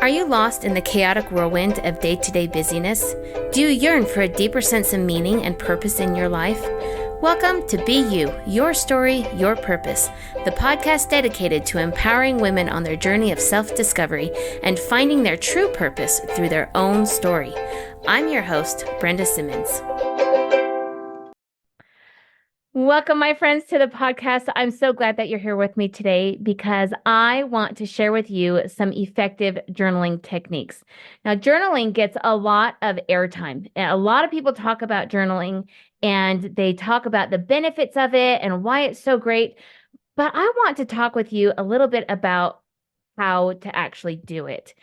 Are you lost in the chaotic whirlwind of day-to-day busyness? Do you yearn for a deeper sense of meaning and purpose in your life? Welcome to Be You, Your Story, Your Purpose, the podcast dedicated to empowering women on their journey of self-discovery and finding their true purpose through their own story. I'm your host, Brenda Simmons. Welcome, my friends, to the podcast. I'm so glad that you're here with me today because I want to share with you some effective journaling techniques. Now, journaling gets a lot of airtime. A lot of people talk about journaling and they talk about the benefits of it and why it's so great. But I want to talk with you a little bit about how to actually do it.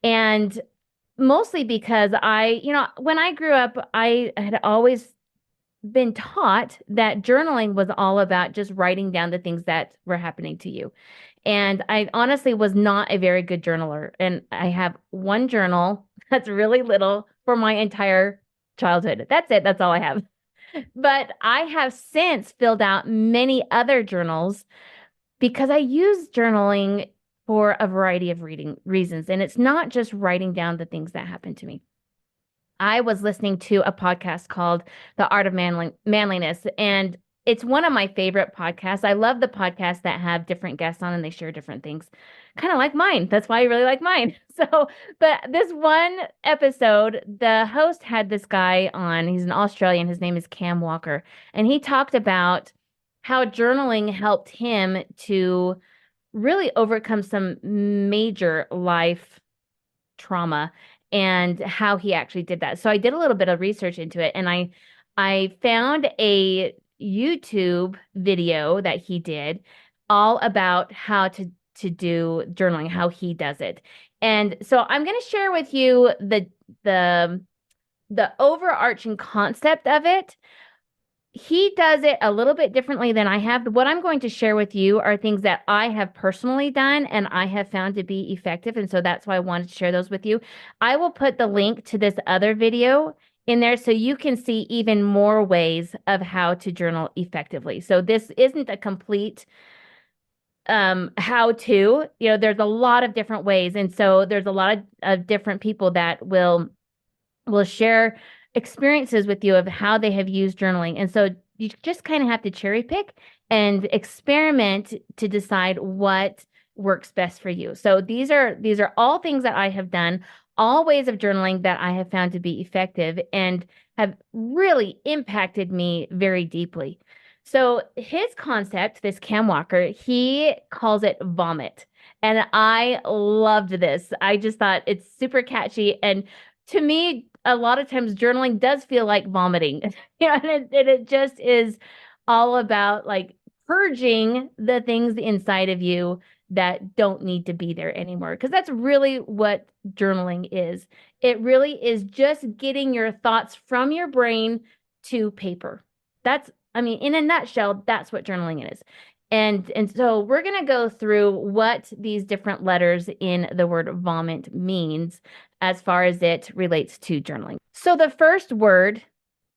And mostly because when I grew up, I had always been taught that journaling was all about just writing down the things that were happening to you. And I honestly was not a very good journaler. And I have one journal that's really little for my entire childhood. That's it. That's all I have. But I have since filled out many other journals because I use journaling for a variety of reasons. And it's not just writing down the things that happened to me. I was listening to a podcast called The Art of Manliness, and it's one of my favorite podcasts. I love the podcasts that have different guests on and they share different things, kind of like mine. That's why I really like mine. But this one episode, the host had this guy on. He's an Australian. His name is Cam Walker, and he talked about how journaling helped him to really overcome some major life trauma and how he actually did that. So I did a little bit of research into it, and I found a YouTube video that he did all about how to do journaling, how he does it. And so I'm going to share with you the overarching concept of it. He does it a little bit differently than I have. What I'm going to share with you are things that I have personally done and I have found to be effective. And so that's why I wanted to share those with you. I will put the link to this other video in there so you can see even more ways of how to journal effectively. So this isn't a complete how to, there's a lot of different ways. And so there's a lot of different people that will share experiences with you of how they have used journaling. And so you just kind of have to cherry pick and experiment to decide what works best for you. So these are all things that I have done, all ways of journaling that I have found to be effective and have really impacted me very deeply. So his concept, this Cam Walker, he calls it vomit. And I loved this. I just thought it's super catchy. And to me, a lot of times journaling does feel like vomiting, and it just is all about like purging the things inside of you that don't need to be there anymore. Because that's really what journaling is. It really is just getting your thoughts from your brain to paper. In a nutshell, that's what journaling is. And so we're going to go through what these different letters in the word vomit means as far as it relates to journaling. So the first word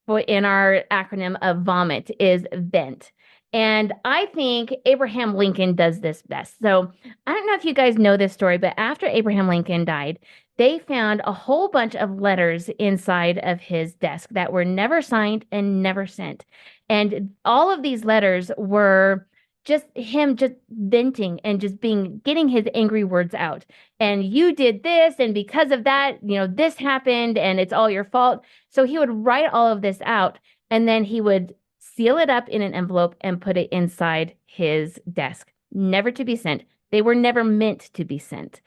in our acronym of vomit is vent. And I think Abraham Lincoln does this best. So I don't know if you guys know this story, but after Abraham Lincoln died, they found a whole bunch of letters inside of his desk that were never signed and never sent. And all of these letters were just him just venting and just getting his angry words out. And you did this, and because of that, this happened, and it's all your fault. So he would write all of this out, and then he would seal it up in an envelope and put it inside his desk, never to be sent. They were never meant to be sent.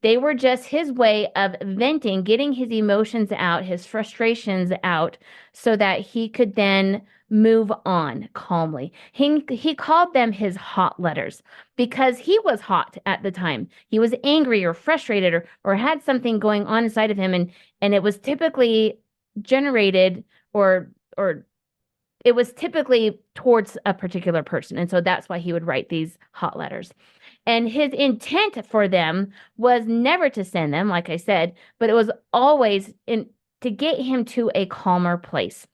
They were just his way of venting, getting his emotions out, his frustrations out, so that he could then move on calmly. He called them his hot letters because he was hot at the time. He was angry or frustrated or had something going on inside of him, and it was typically generated or it was typically towards a particular person. And so that's why he would write these hot letters. And his intent for them was never to send them, like I said, but it was always to get him to a calmer place.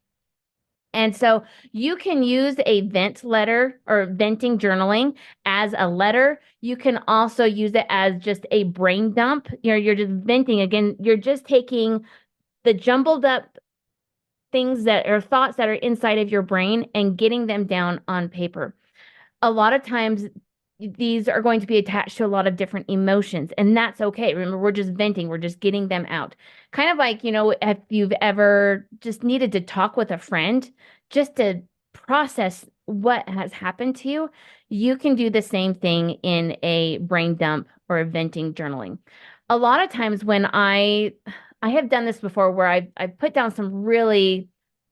And so you can use a vent letter or venting journaling as a letter. You can also use it as just a brain dump. You're just venting again. You're just taking the jumbled up things that are thoughts that are inside of your brain and getting them down on paper. A lot of times these are going to be attached to a lot of different emotions, and that's okay. Remember, we're just venting, we're just getting them out. Kind of like, if you've ever just needed to talk with a friend just to process what has happened to you, you can do the same thing in a brain dump or a venting journaling. A lot of times when I have done this before where I've put down some really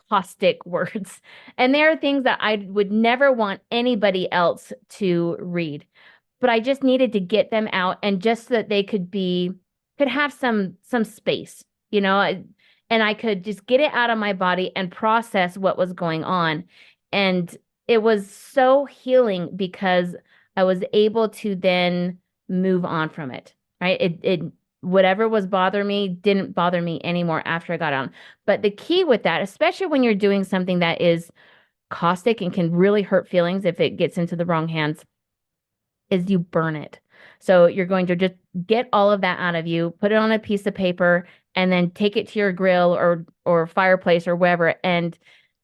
caustic words. And there are things that I would never want anybody else to read. But I just needed to get them out and just so that they could have some space, and I could just get it out of my body and process what was going on. And it was so healing because I was able to then move on from it, right? It whatever was bothering me didn't bother me anymore after I got on. But the key with that, especially when you're doing something that is caustic and can really hurt feelings if it gets into the wrong hands, is you burn it. So you're going to just get all of that out of you, put it on a piece of paper, and then take it to your grill or fireplace or wherever and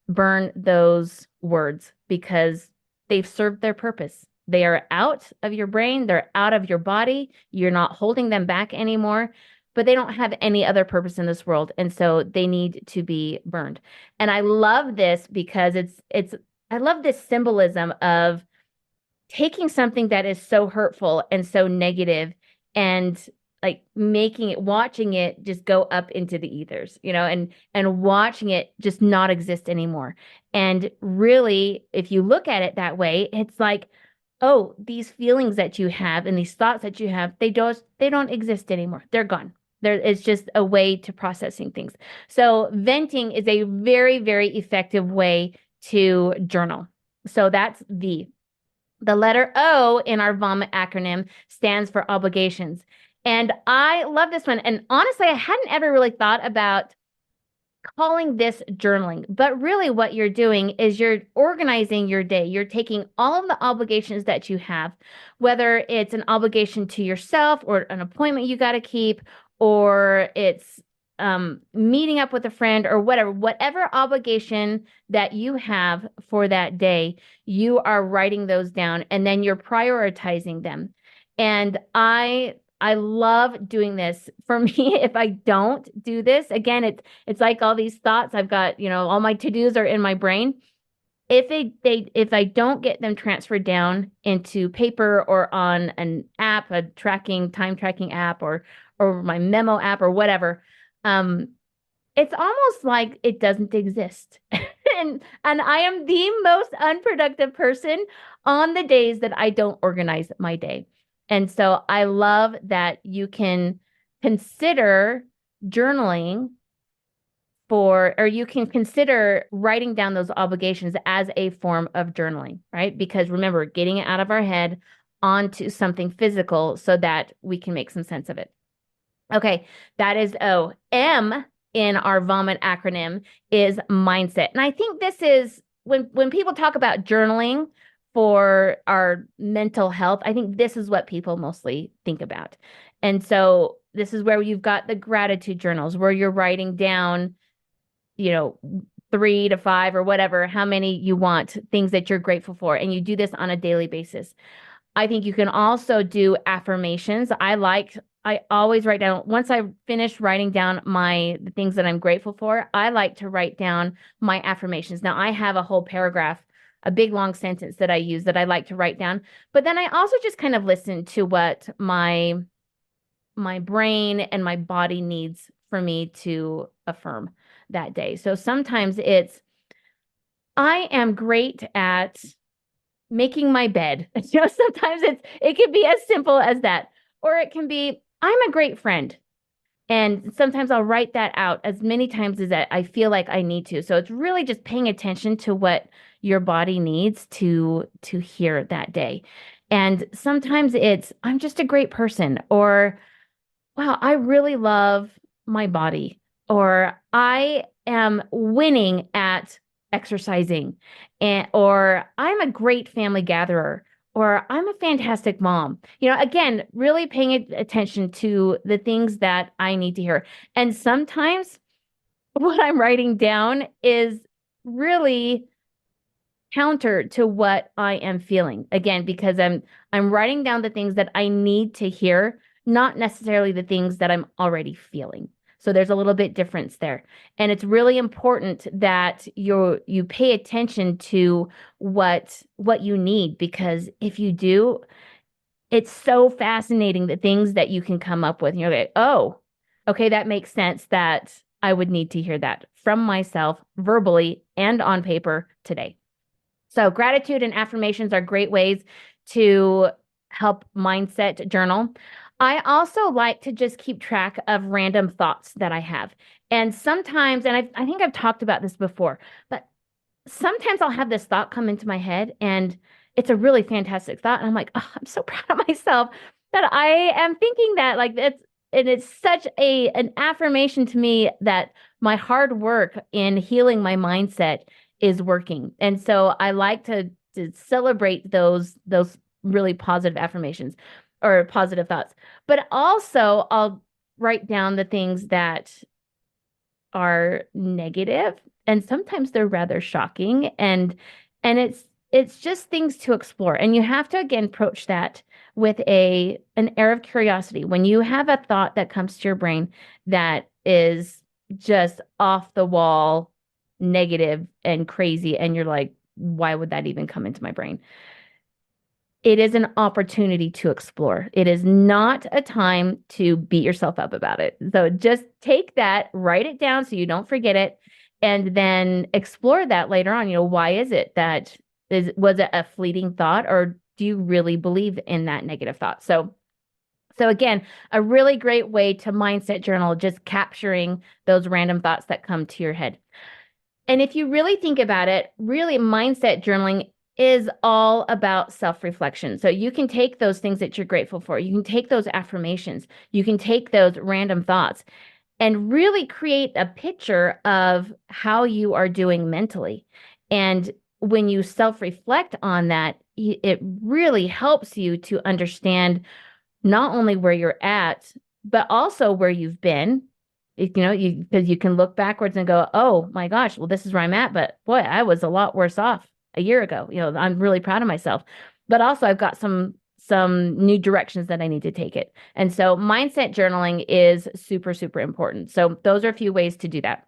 burn those words because they've served their purpose. They are out of your brain, they're out of your body. You're not holding them back anymore, but they don't have any other purpose in this world. And so they need to be burned. And I love this because I love this symbolism of taking something that is so hurtful and so negative and like watching it just go up into the ethers, and watching it just not exist anymore. And really, if you look at it that way, it's like, oh, these feelings that you have and these thoughts that you have, they don't exist anymore. They're gone. It's just a way to processing things. So venting is a very, very effective way to journal. So that's V. The letter O in our VOMIT acronym stands for obligations. And I love this one. And honestly, I hadn't ever really thought about calling this journaling, but really what you're doing is you're organizing your day. You're taking all of the obligations that you have, whether it's an obligation to yourself or an appointment you got to keep, or it's meeting up with a friend or whatever obligation that you have for that day, you are writing those down and then you're prioritizing them. And I love doing this. For me, if I don't do this, again, it's like all these thoughts I've got, all my to-dos are in my brain. If I don't get them transferred down into paper or on an app, a time tracking app or my memo app or whatever, um, it's almost like it doesn't exist. And I am the most unproductive person on the days that I don't organize my day. And so I love that you can consider journaling or you can consider writing down those obligations as a form of journaling, right? Because remember, getting it out of our head onto something physical so that we can make some sense of it. Okay, that is O. M in our VOMIT acronym is mindset. And I think this is when people talk about journaling for our mental health, I think this is what people mostly think about. And so this is where you've got the gratitude journals where you're writing down, 3 to 5 or whatever, how many you want, things that you're grateful for. And you do this on a daily basis. I think you can also do affirmations. I always write down, once I finish writing down the things that I'm grateful for, I like to write down my affirmations. Now I have a whole paragraph, a big long sentence that I use that I like to write down. But then I also just kind of listen to what my brain and my body needs for me to affirm that day. So sometimes I am great at making my bed. Sometimes it can be as simple as that, or it can be, I'm a great friend. And sometimes I'll write that out as many times as I feel like I need to. So it's really just paying attention to what your body needs to hear that day. And sometimes it's, I'm just a great person, or wow, I really love my body, or I am winning at exercising, and or I'm a great family gatherer, or I'm a fantastic mom. Again, really paying attention to the things that I need to hear. And sometimes what I'm writing down is really counter to what I am feeling. Again, because I'm writing down the things that I need to hear, not necessarily the things that I'm already feeling. So there's a little bit difference there. And it's really important that you pay attention to what you need, because if you do, it's so fascinating the things that you can come up with. And you're like, oh, okay, that makes sense that I would need to hear that from myself verbally and on paper today. So, gratitude and affirmations are great ways to help mindset journal. I also like to just keep track of random thoughts that I have. And sometimes, and I think I've talked about this before, but sometimes I'll have this thought come into my head and it's a really fantastic thought. And I'm like, oh, I'm so proud of myself that I am thinking that. Like it's such an affirmation to me that my hard work in healing my mindset is working. And so I like to celebrate those really positive affirmations or positive thoughts. But also I'll write down the things that are negative, and sometimes they're rather shocking, and it's just things to explore. And you have to again approach that with an air of curiosity. When you have a thought that comes to your brain that is just off the wall negative and crazy, and you're like, why would that even come into my brain? It is an opportunity to explore. It is not a time to beat yourself up about it. So just take that, write it down so you don't forget it, and then explore that later on. Why is it that was it a fleeting thought, or do you really believe in that negative thought? So again, a really great way to mindset journal, just capturing those random thoughts that come to your head. And if you really think about it, really mindset journaling is all about self-reflection. So you can take those things that you're grateful for. You can take those affirmations. You can take those random thoughts and really create a picture of how you are doing mentally. And when you self-reflect on that, it really helps you to understand not only where you're at, but also where you've been. Because you can look backwards and go, oh my gosh, well, this is where I'm at. But boy, I was a lot worse off a year ago. I'm really proud of myself. But also I've got some new directions that I need to take it. And so mindset journaling is super, super important. So those are a few ways to do that.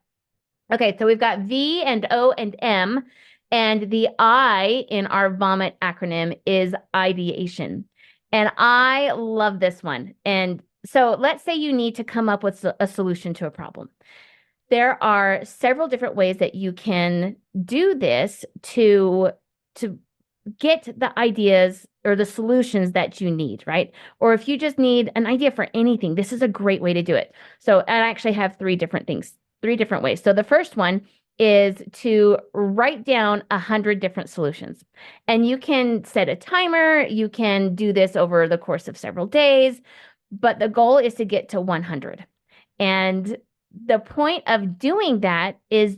Okay, so we've got V and O and M, and the I in our VOMIT acronym is ideation. And I love this one. And so let's say you need to come up with a solution to a problem. There are several different ways that you can do this to get the ideas or the solutions that you need, right? Or if you just need an idea for anything, this is a great way to do it. So I actually have three different ways. So the first one is to write down 100 different solutions. And you can set a timer. You can do this over the course of several days, but the goal is to get to 100. And the point of doing that is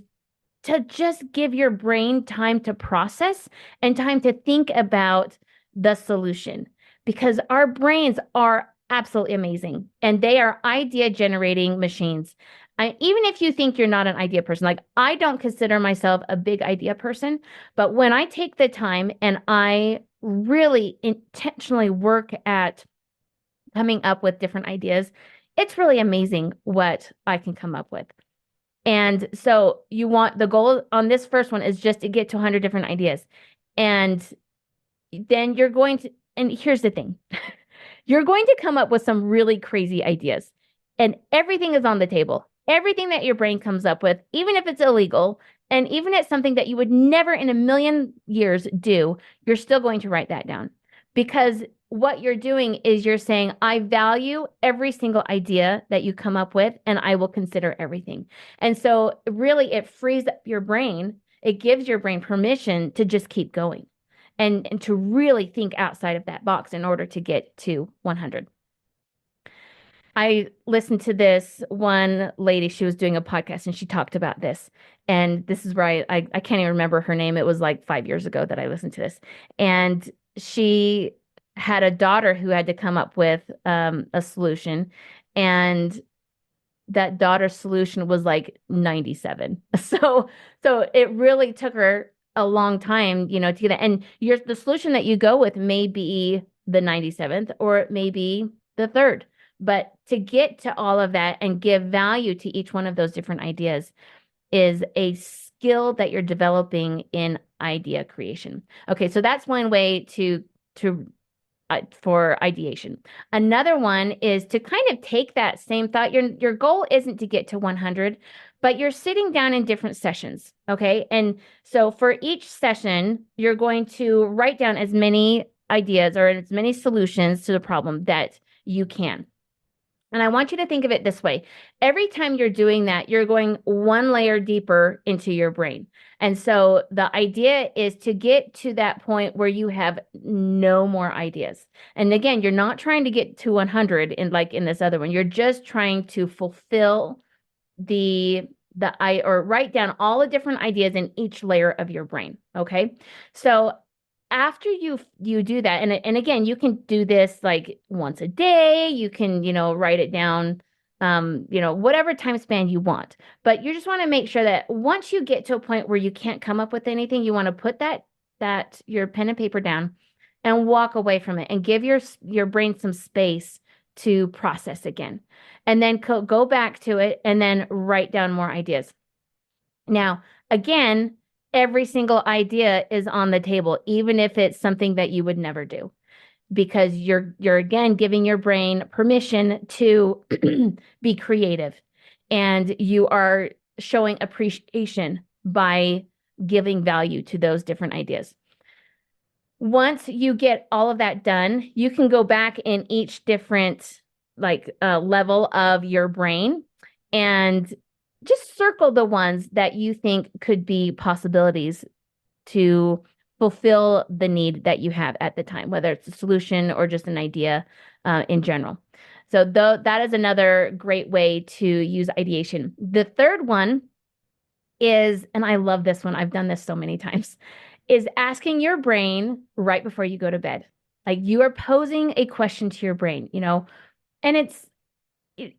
to just give your brain time to process and time to think about the solution, because our brains are absolutely amazing and they are idea generating machines. Even if you think you're not an idea person, like I don't consider myself a big idea person, but when I take the time and I really intentionally work at coming up with different ideas, it's really amazing what I can come up with. And so the goal on this first one is just to get to 100 different ideas. And then and here's the thing, you're going to come up with some really crazy ideas, and everything is on the table. Everything that your brain comes up with, even if it's illegal, and even if it's something that you would never in a million years do, you're still going to write that down, because what you're doing is you're saying, I value every single idea that you come up with, and I will consider everything. And so really it frees up your brain. It gives your brain permission to just keep going and to really think outside of that box in order to get to 100. I listened to this one lady, she was doing a podcast and she talked about this. And this is where I can't even remember her name. It was like 5 years ago that I listened to this. And she had a daughter who had to come up with a solution. And that daughter's solution was like 97. So it really took her a long time, to get that. And the solution that you go with may be the 97th or it may be the third. But to get to all of that and give value to each one of those different ideas is a skill that you're developing in idea creation. Okay, so that's one way to for ideation. Another one is to kind of take that same thought. Your goal isn't to get to 100, but you're sitting down in different sessions, okay? And so for each session, you're going to write down as many ideas or as many solutions to the problem that you can. And I want you to think of it this way. Every time you're doing that, you're going one layer deeper into your brain. And so the idea is to get to that point where you have no more ideas. And again, you're not trying to get to 100 in this other one. You're just trying to fulfill or write down all the different ideas in each layer of your brain. Okay. So after you do that, and again, you can do this like once a day, you can, write it down, whatever time span you want. But you just want to make sure that once you get to a point where you can't come up with anything, you want to put that your pen and paper down and walk away from it and give your brain some space to process again. And then go back to it and then write down more ideas. Now, again, every single idea is on the table, even if it's something that you would never do, because you're again giving your brain permission to be creative, and you are showing appreciation by giving value to those different ideas. Once you get all of that done, you can go back in each different level of your brain and just circle the ones that you think could be possibilities to fulfill the need that you have at the time, whether it's a solution or just an idea in general. So that is another great way to use ideation. The third one is, and I love this one, I've done this so many times, is asking your brain right before you go to bed. Like you are posing a question to your brain, and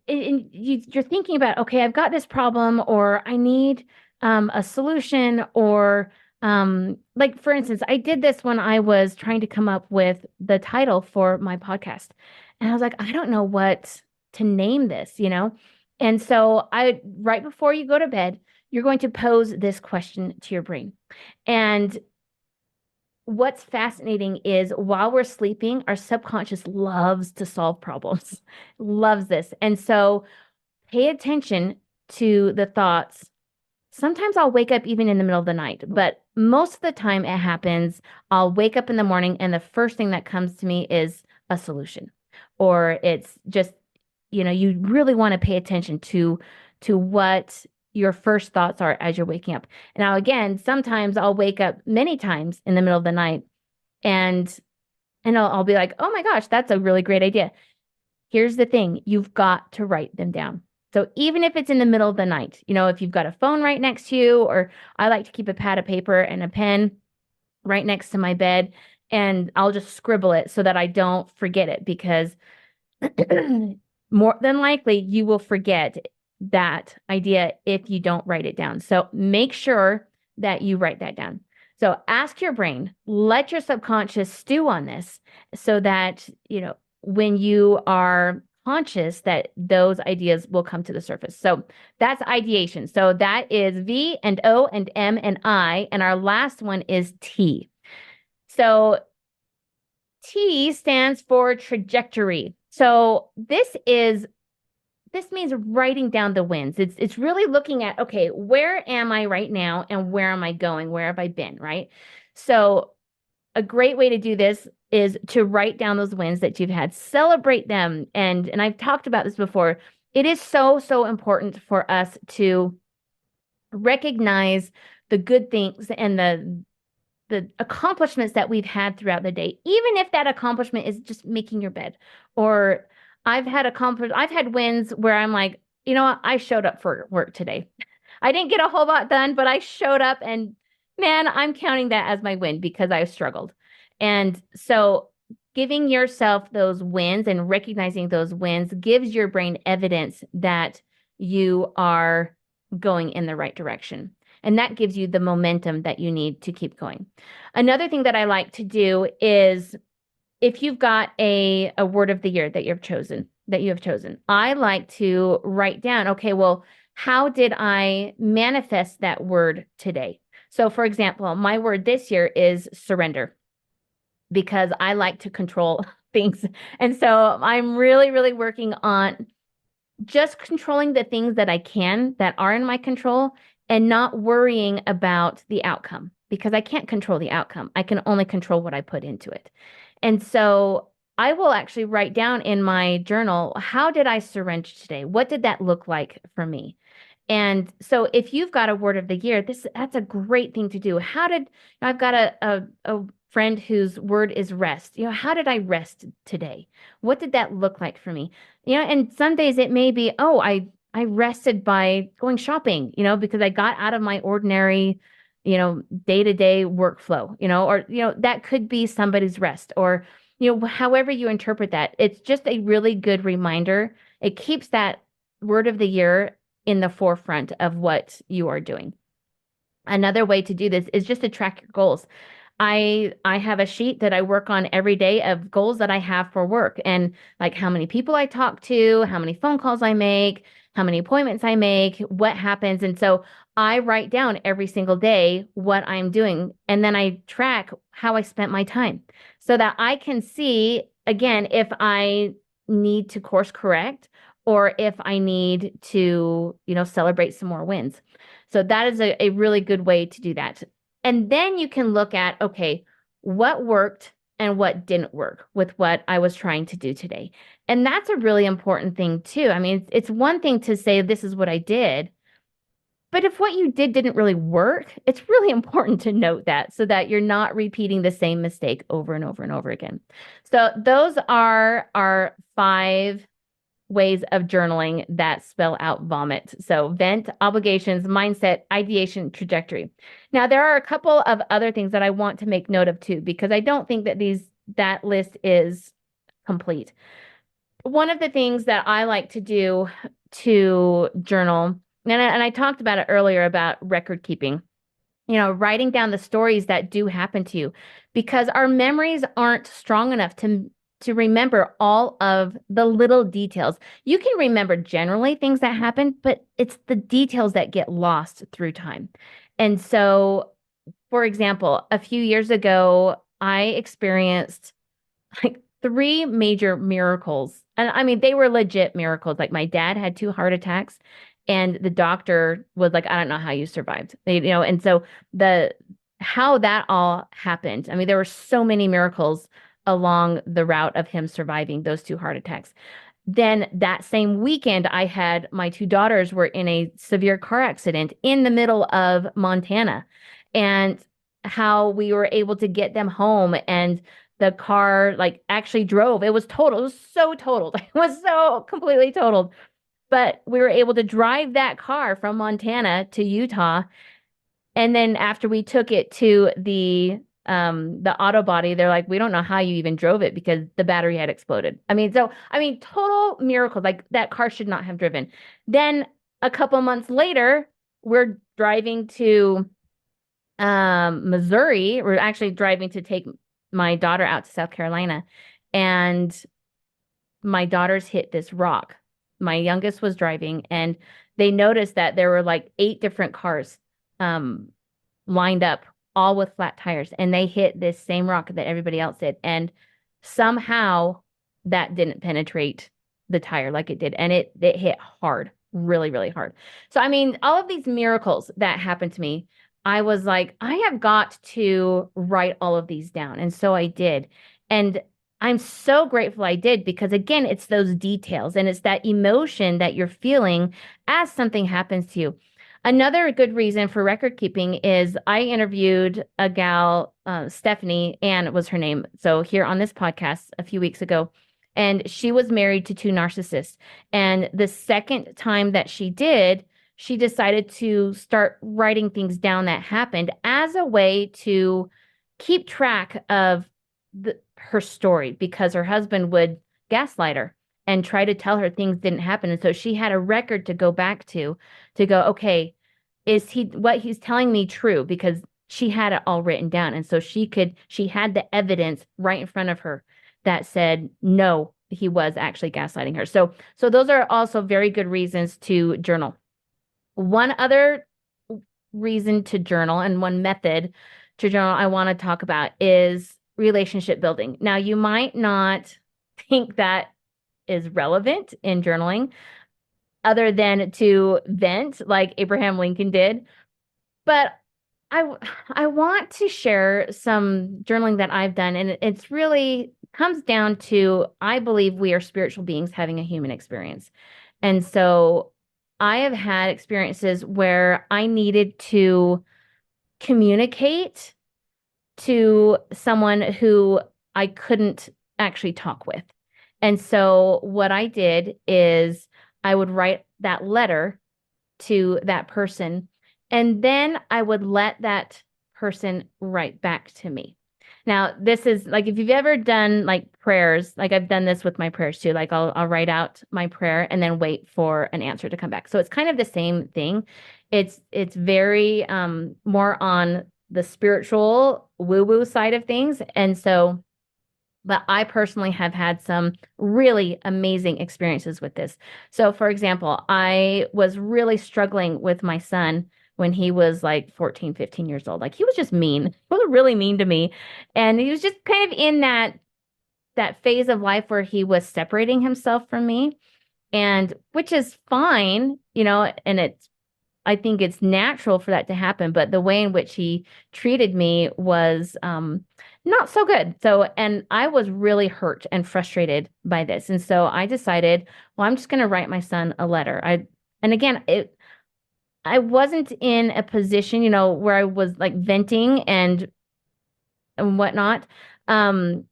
you're thinking about, okay, I've got this problem, or I need a solution, or like for instance, I did this when I was trying to come up with the title for my podcast. And I was like, I don't know what to name this. And so right before you go to bed, you're going to pose this question to your brain. And what's fascinating is while we're sleeping, our subconscious loves to solve problems, loves this. And so pay attention to the thoughts. Sometimes I'll wake up even in the middle of the night, but most of the time it happens, I'll wake up in the morning and the first thing that comes to me is a solution. Or it's just, you really want to pay attention to what your first thoughts are as you're waking up. Now, again, sometimes I'll wake up many times in the middle of the night and I'll be like, oh my gosh, that's a really great idea. Here's the thing, you've got to write them down. So even if it's in the middle of the night, if you've got a phone right next to you, or I like to keep a pad of paper and a pen right next to my bed, and I'll just scribble it so that I don't forget it, because more than likely you will forget that idea if you don't write it down. So make sure that you write that down. So ask your brain, let your subconscious stew on this so that, when you are conscious, that those ideas will come to the surface. So that's ideation. So that is V and O and M and I. And our last one is T. So T stands for trajectory. So this means writing down the wins. It's really looking at, okay, where am I right now and where am I going? Where have I been, right? So a great way to do this is to write down those wins that you've had, celebrate them. And I've talked about this before. It is so important for us to recognize the good things and the accomplishments that we've had throughout the day, even if that accomplishment is just making your bed, or I've had wins where I'm like, you know what? I showed up for work today. I didn't get a whole lot done, but I showed up and man, I'm counting that as my win because I struggled. And so giving yourself those wins and recognizing those wins gives your brain evidence that you are going in the right direction. And that gives you the momentum that you need to keep going. Another thing that I like to do is if you've got a word of the year that you have chosen, I like to write down, okay, well, how did I manifest that word today? So for example, my word this year is surrender because I like to control things. And so I'm really, really working on just controlling the things that I can that are in my control and not worrying about the outcome because I can't control the outcome. I can only control what I put into it. And so I will actually write down in my journal, how did I surrender today? What did that look like for me? And so if you've got a word of the year, that's a great thing to do. I've got a friend whose word is rest. How did I rest today? What did that look like for me? And some days it may be, oh, I rested by going shopping, because I got out of my ordinary, day-to-day workflow, or that could be somebody's rest or however you interpret that. It's just a really good reminder. It keeps that word of the year in the forefront of what you are doing. Another way to do this is just to track your goals. I have a sheet that I work on every day of goals that I have for work and like how many people I talk to, how many phone calls I make, how many appointments I make, what happens. And so I write down every single day what I'm doing and then I track how I spent my time so that I can see again if I need to course correct or if I need to, celebrate some more wins. So that is a really good way to do that. And then you can look at, okay, what worked and what didn't work with what I was trying to do today. And that's a really important thing too. I mean, it's one thing to say, this is what I did. But if what you did didn't really work, it's really important to note that so that you're not repeating the same mistake over and over and over again. So those are our 5 ways of journaling that spell out vomit. So vent, obligations, mindset, ideation, trajectory. Now there are a couple of other things that I want to make note of too, because I don't think that list is complete. One of the things that I like to do to journal, and I talked about it earlier about record keeping, writing down the stories that do happen to you, because our memories aren't strong enough to remember all of the little details. You can remember generally things that happen, but it's the details that get lost through time. And so, for example, a few years ago, I experienced like 3 major miracles. And I mean, they were legit miracles. Like my dad had 2 heart attacks and the doctor was like, I don't know how you survived. And so how that all happened. I mean, there were so many miracles along the route of him surviving those 2 heart attacks. Then that same weekend, I had my 2 daughters were in a severe car accident in the middle of Montana and how we were able to get them home and the car like actually drove. It was total. It was so totaled. It was so completely totaled. But we were able to drive that car from Montana to Utah. And then after we took it to the auto body, they're like, we don't know how you even drove it because the battery had exploded. Total miracles. Like that car should not have driven. Then a couple months later, we're driving to Missouri. We're actually driving to take my daughter out to South Carolina, and my daughters hit this rock. My youngest was driving, and they noticed that there were like 8 different cars lined up, all with flat tires, and they hit this same rock that everybody else did. And somehow that didn't penetrate the tire like it did, and it hit hard, really, really hard. So, I mean, all of these miracles that happened to me, I was like, I have got to write all of these down. And so I did. And I'm so grateful I did because, again, it's those details and it's that emotion that you're feeling as something happens to you. Another good reason for record keeping is I interviewed a gal, Stephanie, Ann was her name. So here on this podcast a few weeks ago, And she was married to two narcissists. And the second time that she did, she decided to start writing things down that happened as a way to keep track of her story because her husband would gaslight her and try to tell her things didn't happen. And so she had a record to go back to go, okay, is what he's telling me true? Because she had it all written down. And so she had the evidence right in front of her that said, no, he was actually gaslighting her. So those are also very good reasons to journal. One other reason to journal and one method to journal I want to talk about is relationship building. Now, you might not think that is relevant in journaling other than to vent like Abraham Lincoln did, but I I want to share some journaling that I've done, and it's really comes down to I believe we are spiritual beings having a human experience. And so I have had experiences where I needed to communicate to someone who I couldn't actually talk with. And so what I did is I would write that letter to that person, and then I would let that person write back to me. Now, this is like if you've ever done like prayers, like I've done this with my prayers too. Like I'll write out my prayer and then wait for an answer to come back. So it's kind of the same thing. It's very more on the spiritual woo-woo side of things. And so but I personally have had some really amazing experiences with this. So, for example, I was really struggling with my son when he was like 14, 15 years old. Like he was just mean. He was really mean to me. And he was just kind of in that phase of life where he was separating himself from me, and which is fine, and I think it's natural for that to happen, but the way in which he treated me was not so good. So, and I was really hurt and frustrated by this. And so I decided, well, I'm just going to write my son a letter. And again, I wasn't in a position, where I was like venting and whatnot. It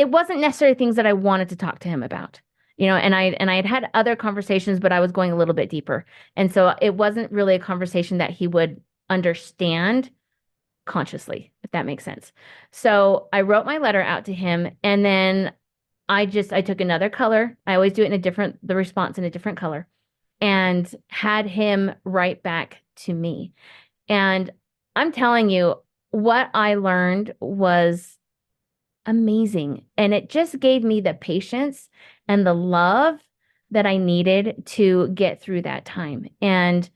wasn't necessarily things that I wanted to talk to him about. And I had other conversations, but I was going a little bit deeper. And so it wasn't really a conversation that he would understand consciously, if that makes sense. So I wrote my letter out to him, and then I took another color. I always do it the response in a different color, and had him write back to me. And I'm telling you, what I learned was amazing. And it just gave me the patience and the love that I needed to get through that time. And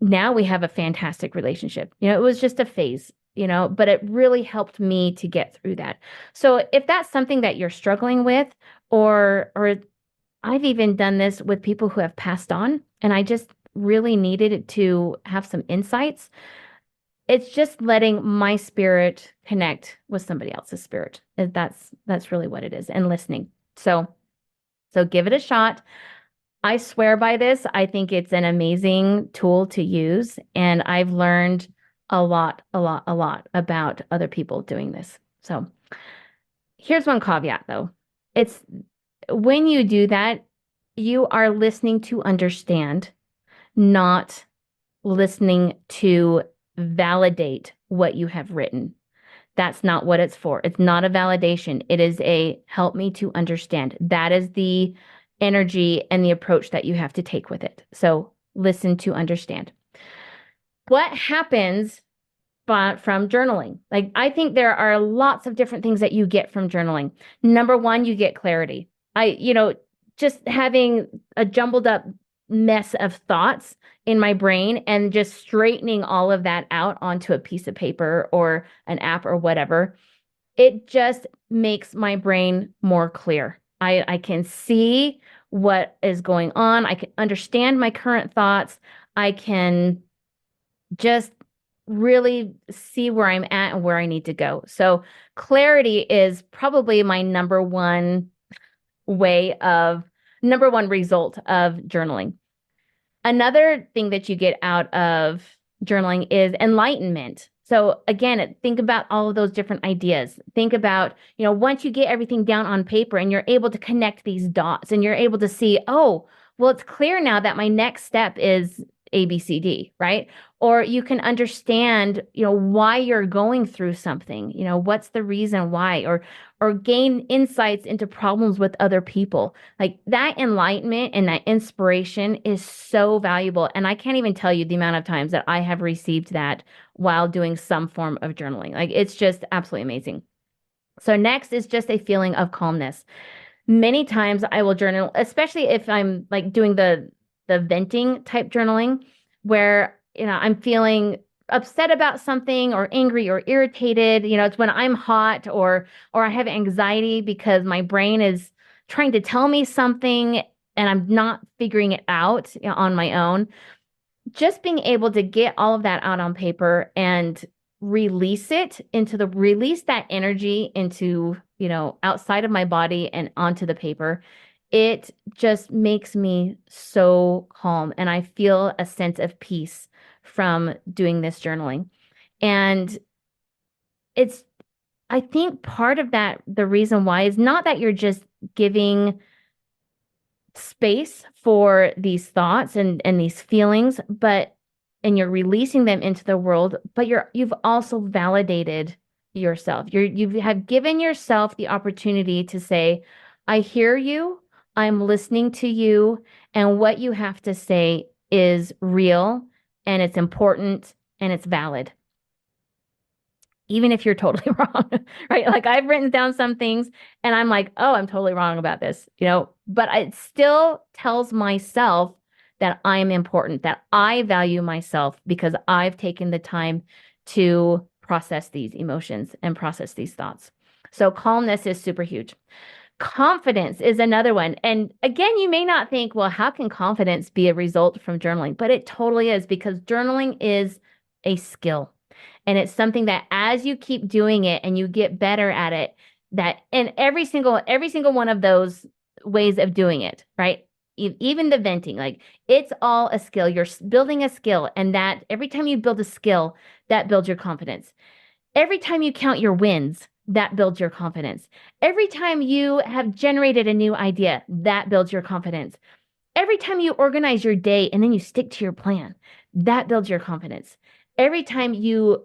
now we have a fantastic relationship. It was just a phase, but it really helped me to get through that. So if that's something that you're struggling with, or I've even done this with people who have passed on, and I just really needed to have some insights. It's just letting my spirit connect with somebody else's spirit. That's really what it is, and listening. So give it a shot. I swear by this. I think it's an amazing tool to use, and I've learned a lot about other people doing this. So here's one caveat though. It's when you do that, you are listening to understand, not listening to validate what you have written. That's not what it's for. It's not a validation. It is a help me to understand. That is the energy and the approach that you have to take with it. So listen to understand. What happens from journaling? Like, I think there are lots of different things that you get from journaling. Number one, you get clarity. Just having a jumbled up mess of thoughts in my brain and just straightening all of that out onto a piece of paper or an app or whatever, it just makes my brain more clear. I can see what is going on. I can understand my current thoughts. I can just really see where I'm at and where I need to go. So clarity is probably my number one result of journaling. Another thing that you get out of journaling is enlightenment. So again, think about all of those different ideas. Think about, once you get everything down on paper and you're able to connect these dots and you're able to see, oh, well, it's clear now that my next step is ABCD, right? Or you can understand, why you're going through something, what's the reason why, or gain insights into problems with other people. Like that enlightenment and that inspiration is so valuable. And I can't even tell you the amount of times that I have received that while doing some form of journaling. Like it's just absolutely amazing. So next is just a feeling of calmness. Many times I will journal, especially if I'm like doing the venting type journaling where, I'm feeling upset about something or angry or irritated. It's when I'm hot or I have anxiety because my brain is trying to tell me something and I'm not figuring it out, on my own. Just being able to get all of that out on paper and release that energy into, outside of my body and onto the paper, it just makes me so calm and I feel a sense of peace from doing this journaling. And it's, I think part of that, the reason why is not that you're just giving space for these thoughts and these feelings, but and you're releasing them into the world, but you've also validated yourself. You have given yourself the opportunity to say, I hear you, I'm listening to you, and what you have to say is real and it's important and it's valid even if you're totally wrong, right? Like I've written down some things and I'm like, oh, I'm totally wrong about this, but it still tells myself that I'm important, that I value myself because I've taken the time to process these emotions and process these thoughts. So calmness is super huge. Confidence is another one. And again, you may not think, well, how can confidence be a result from journaling? But it totally is because journaling is a skill. And it's something that as you keep doing it and you get better at it, that and every single one of those ways of doing it, right? Even the venting, like it's all a skill. You're building a skill, and that every time you build a skill, that builds your confidence. Every time you count your wins, that builds your confidence. Every time you have generated a new idea, that builds your confidence. Every time you organize your day and then you stick to your plan, that builds your confidence. Every time you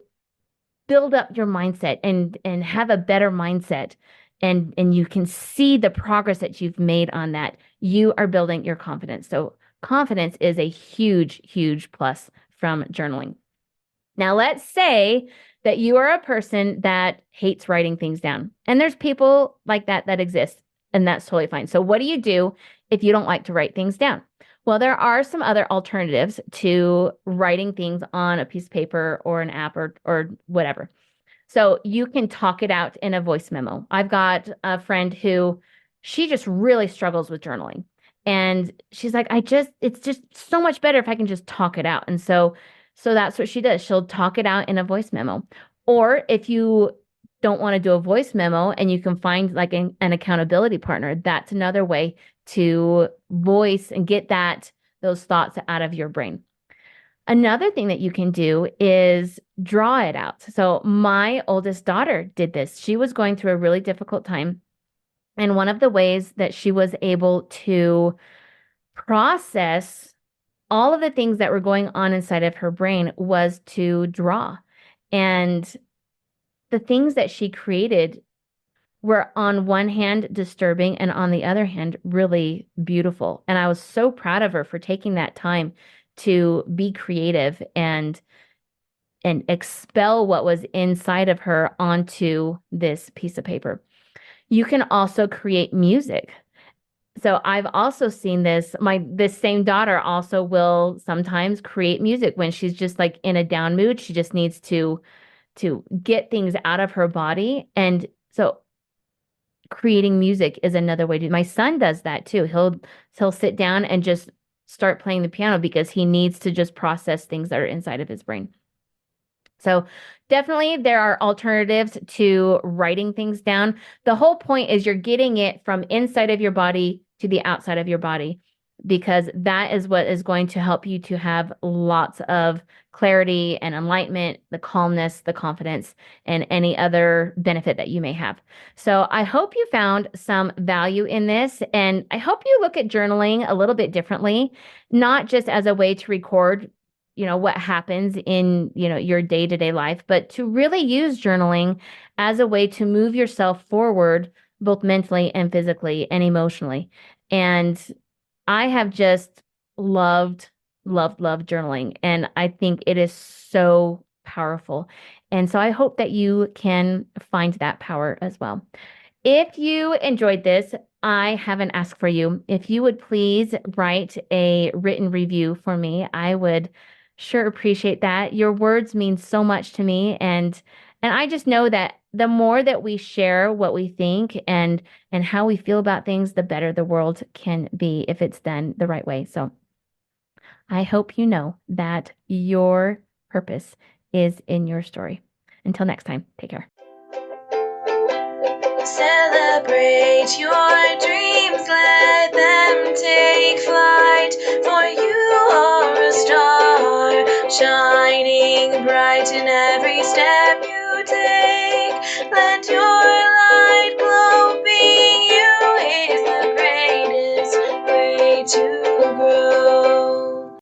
build up your mindset and have a better mindset and you can see the progress that you've made on that, you are building your confidence. So confidence is a huge plus from journaling. Now, let's say that you are a person that hates writing things down. And there's people like that exist, and that's totally fine. So what do you do if you don't like to write things down? Well, there are some other alternatives to writing things on a piece of paper or an app or whatever. So you can talk it out in a voice memo. I've got a friend who she just really struggles with journaling. And she's like, it's just so much better if I can just talk it out. And so that's what she does. She'll talk it out in a voice memo. Or if you don't want to do a voice memo and you can find like an accountability partner, that's another way to voice and get those thoughts out of your brain. Another thing that you can do is draw it out. So my oldest daughter did this. She was going through a really difficult time. And one of the ways that she was able to process all of the things that were going on inside of her brain was to draw. And the things that she created were on one hand disturbing and on the other hand really beautiful. And I was so proud of her for taking that time to be creative and expel what was inside of her onto this piece of paper. You can also create music. So I've also seen this same daughter also will sometimes create music when she's just like in a down mood. She just needs to get things out of her body. And so creating music is another way to. My son does that too. He'll sit down and just start playing the piano because he needs to just process things that are inside of his brain. So definitely there are alternatives to writing things down. The whole point is you're getting it from inside of your body to the outside of your body. because that is what is going to help you to have lots of clarity and enlightenment, the calmness, the confidence, and any other benefit that you may have. So I hope you found some value in this, and I hope you look at journaling a little bit differently, not just as a way to record, what happens in, your day-to-day life, but to really use journaling as a way to move yourself forward, both mentally and physically and emotionally. And I have just loved, loved, loved journaling, and I think it is so powerful. And so I hope that you can find that power as well. If you enjoyed this, I have an ask for you. If you would please write a written review for me, I would sure appreciate that. Your words mean so much to me, and I just know that the more that we share what we think and how we feel about things, the better the world can be if it's done the right way. So I hope you know that your purpose is in your story. Until next time, take care. Celebrate your dreams, let them take flight, for you are a star, shining bright in every step you take. Let your light glow, being you is the greatest way to grow.